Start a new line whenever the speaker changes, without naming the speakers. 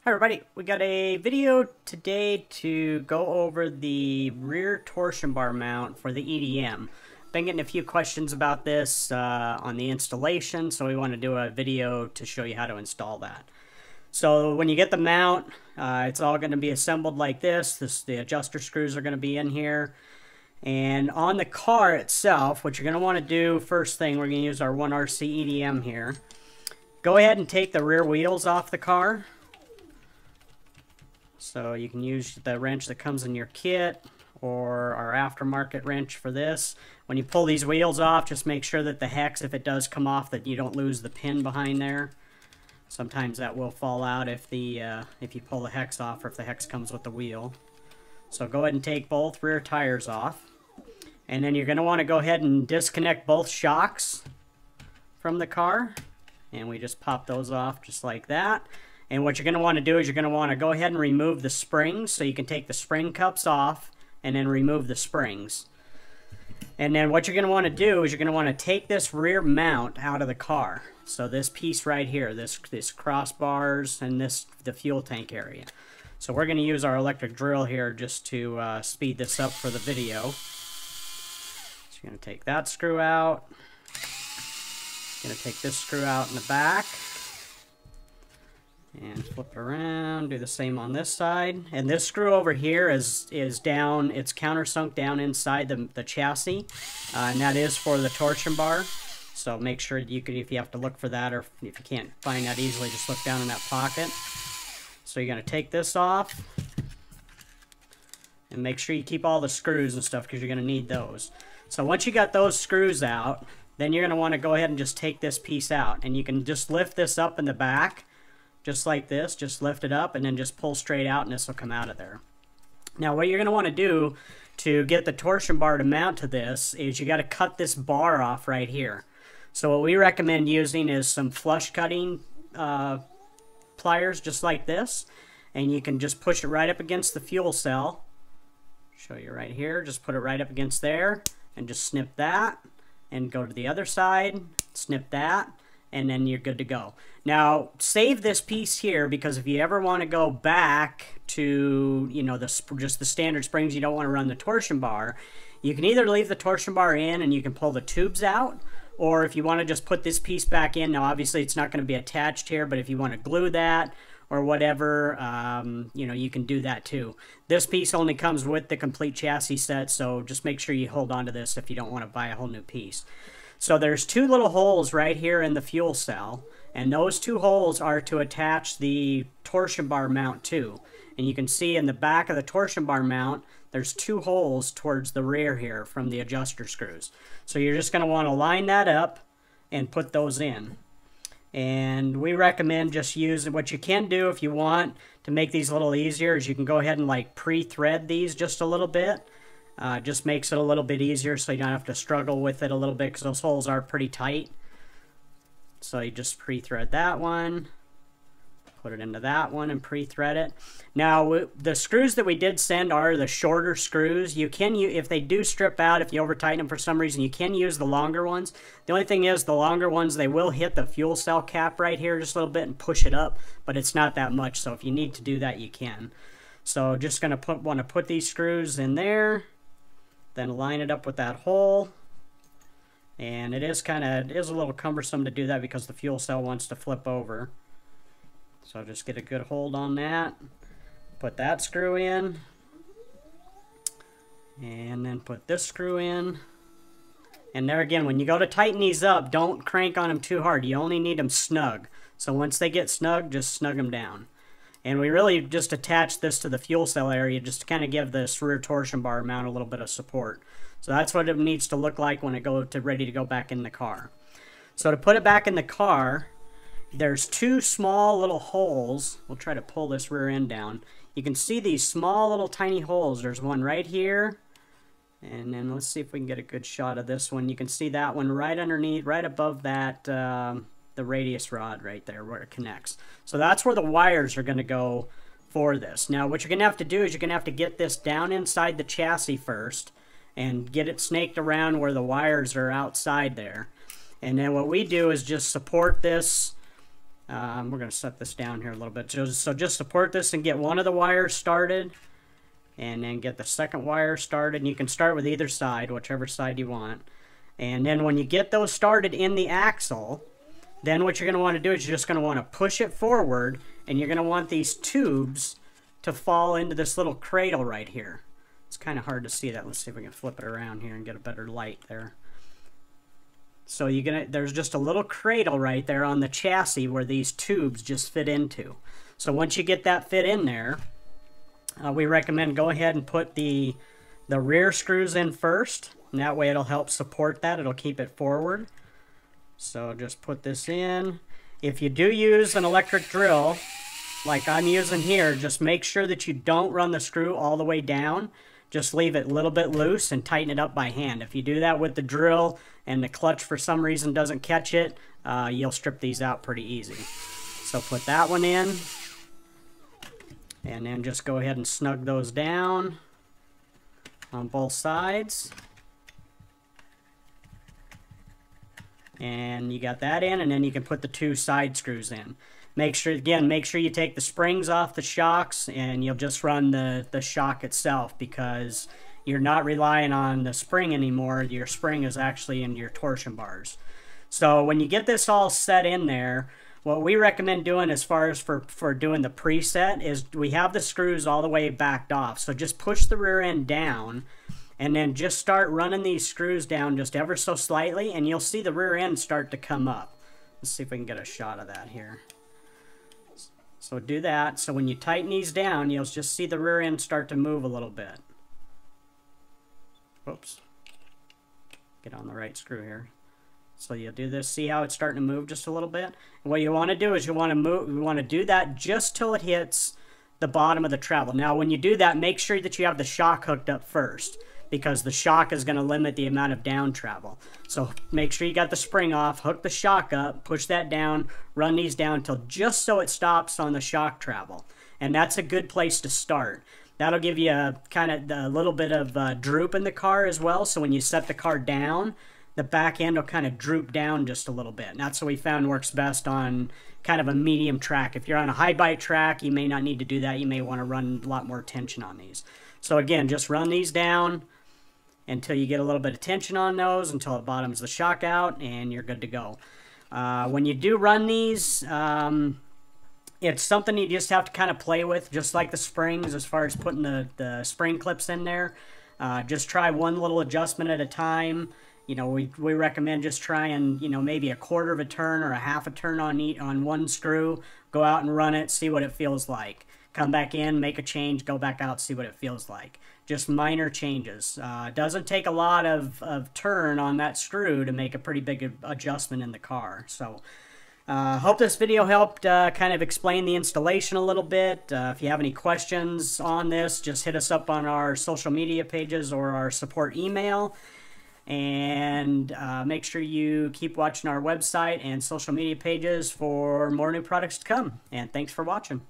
Hi everybody, we got a video today to go over the rear torsion bar mount for the EDM. Been getting a few questions about this on the installation, so we want to do a video to show you how to install that. So when you get the mount, it's all going to be assembled like this. The adjuster screws are going to be in here. And on the car itself, what you're going to want to do, first thing, we're going to use our 1RC EDM here. Go ahead and take the rear wheels off the car. So you can use the wrench that comes in your kit or our aftermarket wrench for this. When you pull these wheels off, just make sure that the hex, if it does come off, that you don't lose the pin behind there. Sometimes that will fall out if you pull the hex off or if the hex comes with the wheel. So go ahead and take both rear tires off. And then you're going to want to go ahead and disconnect both shocks from the car. And we just pop those off just like that. And what you're going to want to do is you're going to want to go ahead and remove the springs. So you can take the spring cups off and then remove the springs. And then what you're going to want to do is you're going to want to take this rear mount out of the car. So this piece right here, this crossbars and the fuel tank area. So we're going to use our electric drill here just to speed this up for the video. So you're going to take that screw out. You're going to take this screw out in the back. And flip it around, do the same on this side. And this screw over here is down, it's countersunk down inside the chassis. And that is for the torsion bar. So make sure you can, if you have to look for that or if you can't find that easily, just look down in that pocket. So you're going to take this off. And make sure you keep all the screws and stuff because you're going to need those. So once you got those screws out, then you're going to want to go ahead and just take this piece out. And you can just lift this up in the back. Just like this, just lift it up and then just pull straight out and this will come out of there. Now what you're going to want to do to get the torsion bar to mount to this is you got to cut this bar off right here. So what we recommend using is some flush cutting pliers just like this, and you can just push it right up against the fuel cell. Show you right here, just put it right up against there and just snip that and go to the other side, snip that, and then you're good to go. Now, save this piece here because if you ever want to go back to, you know, just the standard springs, you don't want to run the torsion bar, you can either leave the torsion bar in and you can pull the tubes out, or if you want to just put this piece back in, now obviously it's not going to be attached here, but if you want to glue that or whatever, you know, you can do that too. This piece only comes with the complete chassis set, so just make sure you hold on to this if you don't want to buy a whole new piece. So there's two little holes right here in the fuel cell, and those two holes are to attach the torsion bar mount to. And you can see in the back of the torsion bar mount, there's two holes towards the rear here from the adjuster screws. So you're just going to want to line that up and put those in. And we recommend just using, what you can do if you want to make these a little easier is you can go ahead and like pre-thread these just a little bit. Just makes it a little bit easier so you don't have to struggle with it a little bit because those holes are pretty tight. So you just pre-thread that one, put it into that one and pre-thread it. Now the screws that we did send are the shorter screws. You can use, if they do strip out, if you over tighten them for some reason, you can use the longer ones. The only thing is the longer ones, they will hit the fuel cell cap right here just a little bit and push it up, but it's not that much. So if you need to do that, you can. So just going to want to put these screws in there. Then line it up with that hole. And it is a little cumbersome to do that because the fuel cell wants to flip over. So just get a good hold on that. Put that screw in. And then put this screw in. And there again, when you go to tighten these up, don't crank on them too hard. You only need them snug. So once they get snug, just snug them down. And we really just attach this to the fuel cell area just to kind of give this rear torsion bar mount a little bit of support. So that's what it needs to look like when it ready to go back in the car. So to put it back in the car, there's two small little holes. We'll try to pull this rear end down. You can see these small little tiny holes. There's one right here. And then let's see if we can get a good shot of this one. You can see that one right underneath, right above that the radius rod right there where it connects. So that's where the wires are going to go for this. Now what you're going to have to do is you're going to have to get this down inside the chassis first and get it snaked around where the wires are outside there. And then what we do is just support this We're going to set this down here a little bit. So just support this and get one of the wires started, and then get the second wire started. And you can start with either side, whichever side you want. And then when you get those started in the axle, then what you're going to want to do is you're just going to want to push it forward, and you're going to want these tubes to fall into this little cradle right here. It's kind of hard to see that. Let's see if we can flip it around here and get a better light there. So there's just a little cradle right there on the chassis where these tubes just fit into. So once you get that fit in there, we recommend go ahead and put the rear screws in first. And that way it'll help support that. It'll keep it forward. So just put this in. If you do use an electric drill, like I'm using here, just make sure that you don't run the screw all the way down. Just leave it a little bit loose and tighten it up by hand. If you do that with the drill and the clutch for some reason doesn't catch it, you'll strip these out pretty easy. So put that one in, and then just go ahead and snug those down on both sides. And you got that in, and then you can put the two side screws in. Make sure you take the springs off the shocks, and you'll just run the shock itself, because you're not relying on the spring anymore. Your spring is actually in your torsion bars. So when you get this all set in there, what we recommend doing as far as for doing the preset is we have the screws all the way backed off. So just push the rear end down, and then just start running these screws down just ever so slightly, and you'll see the rear end start to come up. Let's see if we can get a shot of that here. So do that. So when you tighten these down, you'll just see the rear end start to move a little bit. Whoops. Get on the right screw here. So you'll do this. See how it's starting to move just a little bit? And what you want to do is you want to do that just till it hits the bottom of the travel. Now when you do that, make sure that you have the shock hooked up first, because the shock is going to limit the amount of down travel. So make sure you got the spring off, hook the shock up, push that down, run these down till just so it stops on the shock travel. And that's a good place to start. That'll give you a little bit of droop in the car as well. So when you set the car down, the back end will kind of droop down just a little bit. And that's what we found works best on kind of a medium track. If you're on a high bite track, you may not need to do that. You may want to run a lot more tension on these. So again, just run these down until you get a little bit of tension on those, until it bottoms the shock out, and you're good to go. When you do run these, it's something you just have to kind of play with, just like the springs as far as putting the spring clips in there. Just try one little adjustment at a time. You know, we recommend just trying, maybe a quarter of a turn or a half a turn on one screw. Go out and run it, see what it feels like. Come back in, make a change, go back out, see what it feels like. Just minor changes. Doesn't take a lot of turn on that screw to make a pretty big adjustment in the car. So hope this video helped kind of explain the installation a little bit. If you have any questions on this, just hit us up on our social media pages or our support email. And make sure you keep watching our website and social media pages for more new products to come. And thanks for watching.